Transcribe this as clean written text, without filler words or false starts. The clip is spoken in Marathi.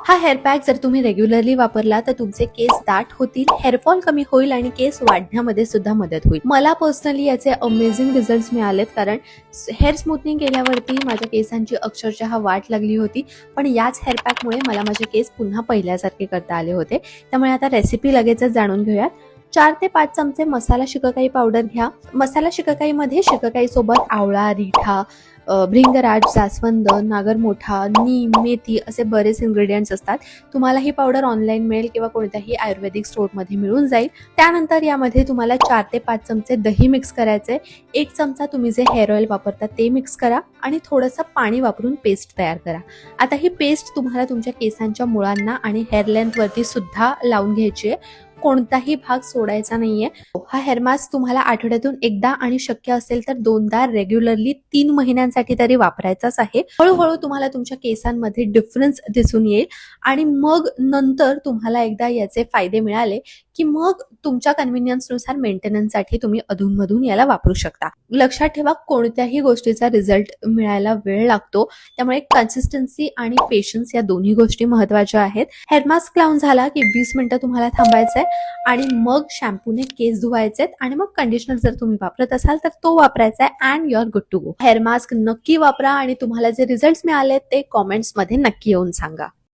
हा हेअर पॅक जर तुम्ही रेग्युलरली वापरला तर तुमचे केस दाट होतील, हेअरफॉल कमी होईल आणि केस वाढण्यामध्ये सुद्धा मदत होईल. मला पर्सनली याचे अमेझिंग रिझल्ट्स मिळालेत, कारण हेअर स्मूथनिंग केल्यावरती माझ्या केसांची अक्षरशः वाट लागली होती. पण याच हेअर पॅकमुळे मला माझे केस पुन्हा पहिल्यासारखे करता आले होते. त्यामुळे आता रेसिपी लगेचच जाणून घेऊयात. 4 ते 5 चमचे मसाला शिकाकाई पावडर घ्या. मसाला शिकाकाईमध्ये शिकाकाई सोबत आवळा, रिठा, भृंगराज, जास्वंद, नागरमोठा, नीम, मेथी असे बरेच इन्ग्रेडियंट्स असतात. तुम्हाला ही पावडर ऑनलाईन मिळेल किंवा कोणत्याही आयुर्वेदिक स्टोअरमध्ये मिळून जाईल. त्यानंतर यामध्ये तुम्हाला 4 ते 5 चमचे दही मिक्स करायचे. 1 चमचा तुम्ही जे हेअर ऑइल वापरता ते मिक्स करा आणि थोडंसं पाणी वापरून पेस्ट तयार करा. आता ही पेस्ट तुम्हाला तुमच्या केसांच्या मुळांना आणि हेअर लेंथवरती सुद्धा लावून घ्यायची आहे. कोणताही भाग सोडायचा नाहीये. हा हेअर मास्क तुम्हाला आठवड्यातून एकदा आणि शक्य असेल तर 2दा रेग्युलरली 3 महिन्यांसाठी तरी वापरायचाच आहे. हळूहळू तुम्हाला तुमच्या केसांमध्ये डिफरन्स दिसून येईल आणि मग नंतर तुम्हाला एकदा याचे फायदे मिळाले की मग तुमच्या कन्व्हिनियन्सनुसार मेंटेनन्ससाठी तुम्ही अधूनमधून याला वापरू शकता. लक्षात ठेवा, कोणत्याही गोष्टीचा रिझल्ट मिळायला वेळ लागतो, त्यामुळे कन्सिस्टन्सी आणि पेशन्स या दोन्ही गोष्टी महत्त्वाच्या आहेत. हेअर मास्क लावून झाला की 20 मिनिटं तुम्हाला थांबायचंय आणि मग शॅम्पूने केस धुवायचेत आणि मग कंडिशनर जर तुम्ही वापरत असाल तर तो वापरायचा आहे and you are good to go. Hair mask नक्की वापरा आणि तुम्हाला जे रिझल्ट्स मिळाले ते कॉमेंट्समध्ये नक्की येऊन सांगा.